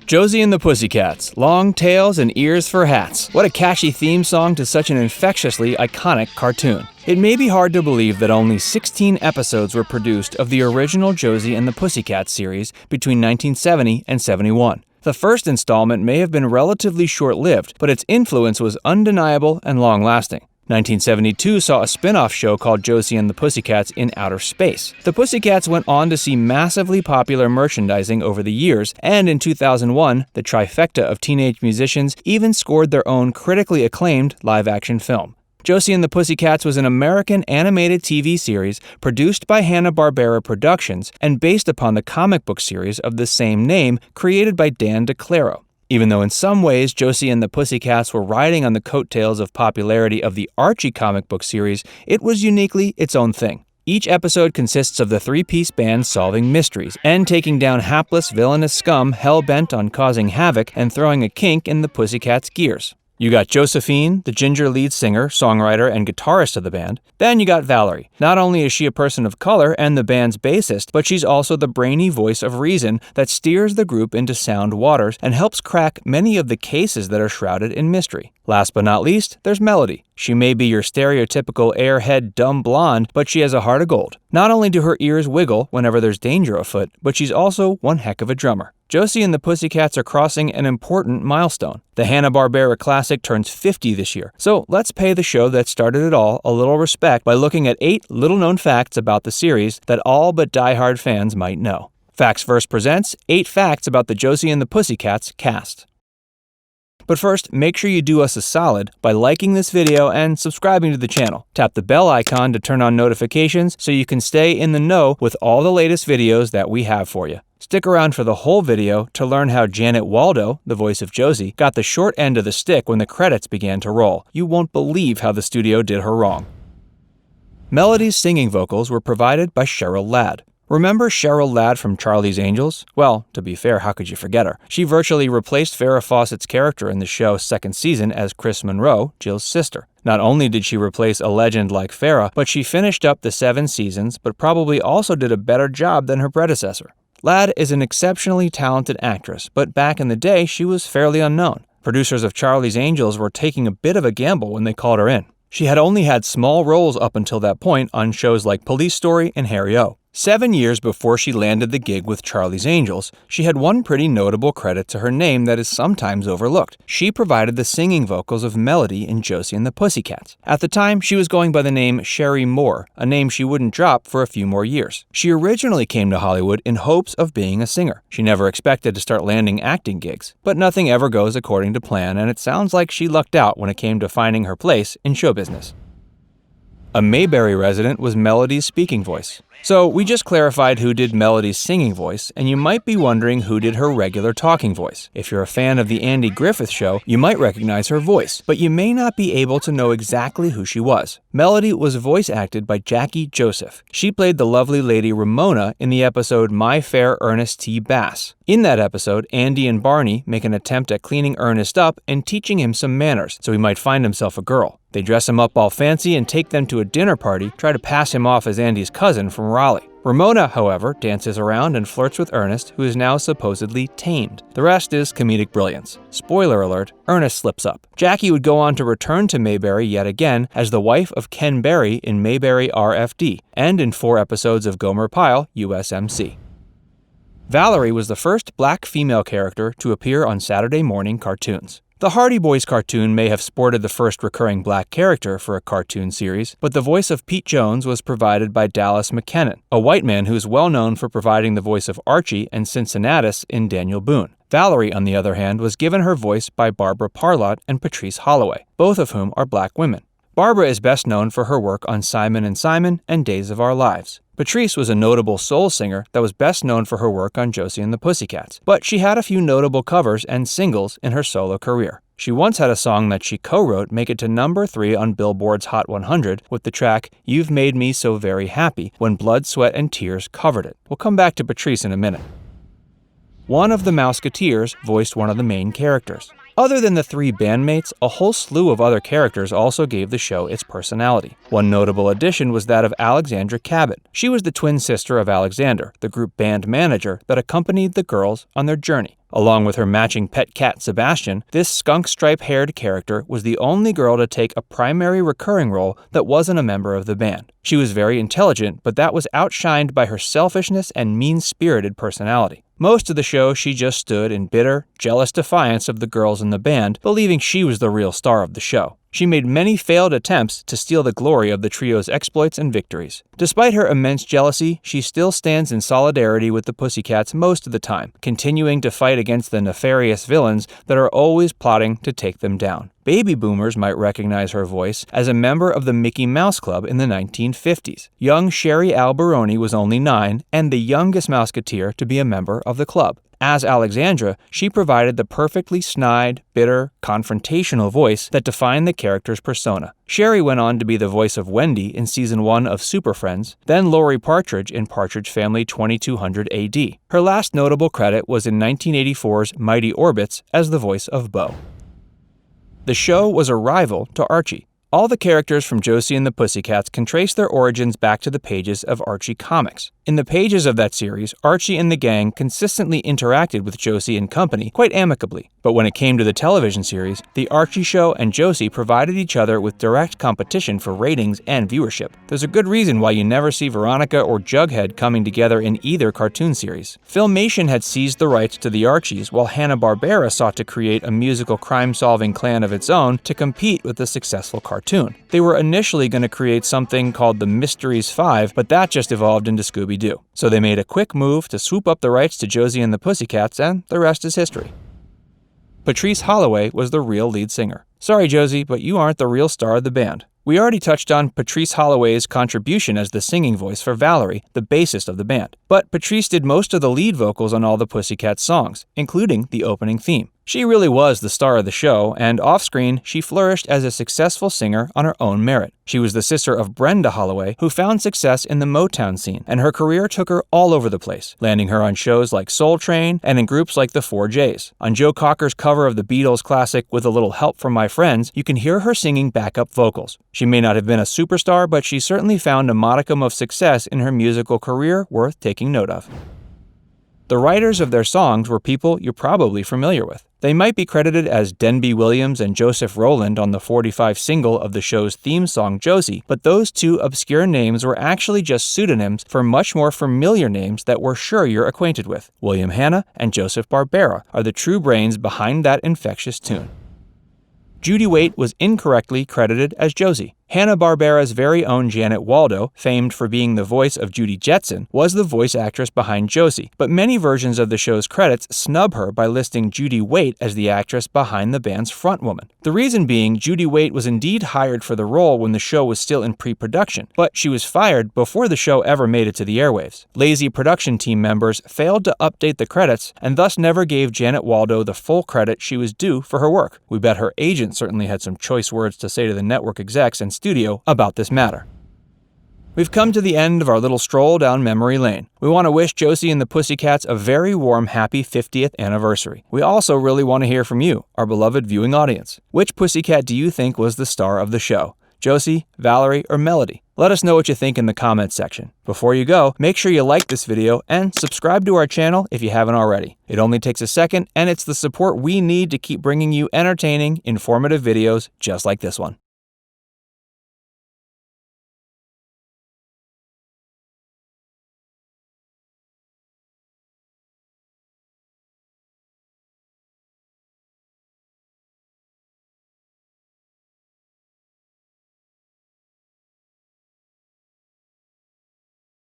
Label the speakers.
Speaker 1: Josie and the Pussycats, long tails and ears for hats. What a catchy theme song to such an infectiously iconic cartoon. It may be hard to believe that only 16 episodes were produced of the original Josie and the Pussycats series between 1970 and 71. The first installment may have been relatively short-lived, but its influence was undeniable and long-lasting. 1972 saw a spin-off show called Josie and the Pussycats in Outer Space. The Pussycats went on to see massively popular merchandising over the years, and in 2001, the trifecta of teenage musicians even scored their own critically acclaimed live-action film. Josie and the Pussycats was an American animated TV series produced by Hanna-Barbera Productions and based upon the comic book series of the same name created by Dand DeClaro. Even though in some ways Josie and the Pussycats were riding on the coattails of popularity of the Archie comic book series, it was uniquely its own thing. Each episode consists of the three-piece band solving mysteries and taking down hapless, villainous scum hell-bent on causing havoc and throwing a kink in the Pussycats' gears. You got Josephine, the ginger lead singer, songwriter, and guitarist of the band. Then you got Valerie. Not only is she a person of color and the band's bassist, but she's also the brainy voice of reason that steers the group into sound waters and helps crack many of the cases that are shrouded in mystery. Last but not least, there's Melody. She may be your stereotypical airhead dumb blonde, but she has a heart of gold. Not only do her ears wiggle whenever there's danger afoot, but she's also one heck of a drummer. Josie and the Pussycats are crossing an important milestone. The Hanna-Barbera classic turns 50 this year, so let's pay the show that started it all a little respect by looking at 8 little-known facts about the series that all but die-hard fans might know. Facts First presents 8 facts about the Josie and the Pussycats cast. But first, make sure you do us a solid by liking this video and subscribing to the channel. Tap the bell icon to turn on notifications so you can stay in the know with all the latest videos that we have for you. Stick around for the whole video to learn how Janet Waldo, the voice of Josie, got the short end of the stick when the credits began to roll. You won't believe how the studio did her wrong. Melody's singing vocals were provided by Cheryl Ladd. Remember Cheryl Ladd from Charlie's Angels? Well, to be fair, how could you forget her? She virtually replaced Farrah Fawcett's character in the show's second season as Chris Monroe, Jill's sister. Not only did she replace a legend like Farrah, but she finished up the 7 seasons, but probably also did a better job than her predecessor. Ladd is an exceptionally talented actress, but back in the day, she was fairly unknown. Producers of Charlie's Angels were taking a bit of a gamble when they called her in. She had only had small roles up until that point on shows like Police Story and Harry O. 7 years before she landed the gig with Charlie's Angels, she had one pretty notable credit to her name that is sometimes overlooked. She provided the singing vocals of Melody in Josie and the Pussycats. At the time, she was going by the name Sherry Moore, a name she wouldn't drop for a few more years. She originally came to Hollywood in hopes of being a singer. She never expected to start landing acting gigs. But nothing ever goes according to plan, and it sounds like she lucked out when it came to finding her place in show business. A Mayberry resident was Melody's speaking voice. So we just clarified who did Melody's singing voice, and you might be wondering who did her regular talking voice. If you're a fan of the Andy Griffith Show, you might recognize her voice, but you may not be able to know exactly who she was. Melody was voice acted by Jackie Joseph. She played the lovely lady Ramona in the episode My Fair Ernest T. Bass. In that episode, Andy and Barney make an attempt at cleaning Ernest up and teaching him some manners so he might find himself a girl. They dress him up all fancy and take them to a dinner party, try to pass him off as Andy's cousin from Raleigh. Ramona, however, dances around and flirts with Ernest, who is now supposedly tamed. The rest is comedic brilliance. Spoiler alert, Ernest slips up. Jackie would go on to return to Mayberry yet again as the wife of Ken Berry in Mayberry RFD, and in 4 episodes of Gomer Pyle, USMC. Valerie was the first black female character to appear on Saturday morning cartoons. The Hardy Boys cartoon may have sported the first recurring black character for a cartoon series, but the voice of Pete Jones was provided by Dallas McKennon, a white man who is well known for providing the voice of Archie and Cincinnatus in Daniel Boone. Valerie, on the other hand, was given her voice by Barbara Parlott and Patrice Holloway, both of whom are black women. Barbara is best known for her work on Simon & Simon and Days of Our Lives. Patrice was a notable soul singer that was best known for her work on Josie and the Pussycats, but she had a few notable covers and singles in her solo career. She once had a song that she co-wrote make it to number 3 on Billboard's Hot 100 with the track You've Made Me So Very Happy when Blood, Sweat, and Tears covered it. We'll come back to Patrice in a minute. One of the Mouseketeers voiced one of the main characters. Other than the three bandmates, a whole slew of other characters also gave the show its personality. One notable addition was that of Alexandra Cabot. She was the twin sister of Alexander, the group band manager that accompanied the girls on their journey. Along with her matching pet cat Sebastian, this skunk-stripe-haired character was the only girl to take a primary recurring role that wasn't a member of the band. She was very intelligent, but that was outshined by her selfishness and mean-spirited personality. Most of the show, she just stood in bitter, jealous defiance of the girls in the band, believing she was the real star of the show. She made many failed attempts to steal the glory of the trio's exploits and victories. Despite her immense jealousy, she still stands in solidarity with the Pussycats most of the time, continuing to fight against the nefarious villains that are always plotting to take them down. Baby boomers might recognize her voice as a member of the Mickey Mouse Club in the 1950s. Young Sherry Alberoni was only 9 and the youngest Mouseketeer to be a member of the club. As Alexandra, she provided the perfectly snide, bitter, confrontational voice that defined the character's persona. Sherry went on to be the voice of Wendy in Season 1 of Super Friends, then Lori Partridge in Partridge Family 2200 AD. Her last notable credit was in 1984's Mighty Orbits as the voice of Bo. The show was a rival to Archie. All the characters from Josie and the Pussycats can trace their origins back to the pages of Archie comics. In the pages of that series, Archie and the gang consistently interacted with Josie and company quite amicably. But when it came to the television series, the Archie show and Josie provided each other with direct competition for ratings and viewership. There's a good reason why you never see Veronica or Jughead coming together in either cartoon series. Filmation had seized the rights to the Archies, while Hanna-Barbera sought to create a musical crime-solving clan of its own to compete with the successful cartoon. They were initially going to create something called the Mysteries 5, but that just evolved into Scooby-Doo. So they made a quick move to swoop up the rights to Josie and the Pussycats, and the rest is history. Patrice Holloway was the real lead singer. Sorry, Josie, but you aren't the real star of the band. We already touched on Patrice Holloway's contribution as the singing voice for Valerie, the bassist of the band. But Patrice did most of the lead vocals on all the Pussycats songs, including the opening theme. She really was the star of the show, and off-screen, she flourished as a successful singer on her own merit. She was the sister of Brenda Holloway, who found success in the Motown scene, and her career took her all over the place, landing her on shows like Soul Train and in groups like the 4Js. On Joe Cocker's cover of the Beatles classic With a Little Help from My Friends, you can hear her singing backup vocals. She may not have been a superstar, but she certainly found a modicum of success in her musical career worth taking note of. The writers of their songs were people you're probably familiar with. They might be credited as Denby Williams and Joseph Rowland on the 45 single of the show's theme song Josie, but those two obscure names were actually just pseudonyms for much more familiar names that we're sure you're acquainted with. William Hanna and Joseph Barbera are the true brains behind that infectious tune. Judy Wait was incorrectly credited as Josie. Hanna-Barbera's very own Janet Waldo, famed for being the voice of Judy Jetson, was the voice actress behind Josie, but many versions of the show's credits snub her by listing Judy Wait as the actress behind the band's frontwoman. The reason being, Judy Wait was indeed hired for the role when the show was still in pre-production, but she was fired before the show ever made it to the airwaves. Lazy production team members failed to update the credits and thus never gave Janet Waldo the full credit she was due for her work. We bet her agent certainly had some choice words to say to the network execs and studio about this matter. We've come to the end of our little stroll down memory lane. We want to wish Josie and the Pussycats a very warm happy 50th anniversary. We also really want to hear from you, our beloved viewing audience. Which Pussycat do you think was the star of the show? Josie, Valerie, or Melody? Let us know what you think in the comments section. Before you go, make sure you like this video and subscribe to our channel if you haven't already. It only takes a second, and it's the support we need to keep bringing you entertaining, informative videos just like this one.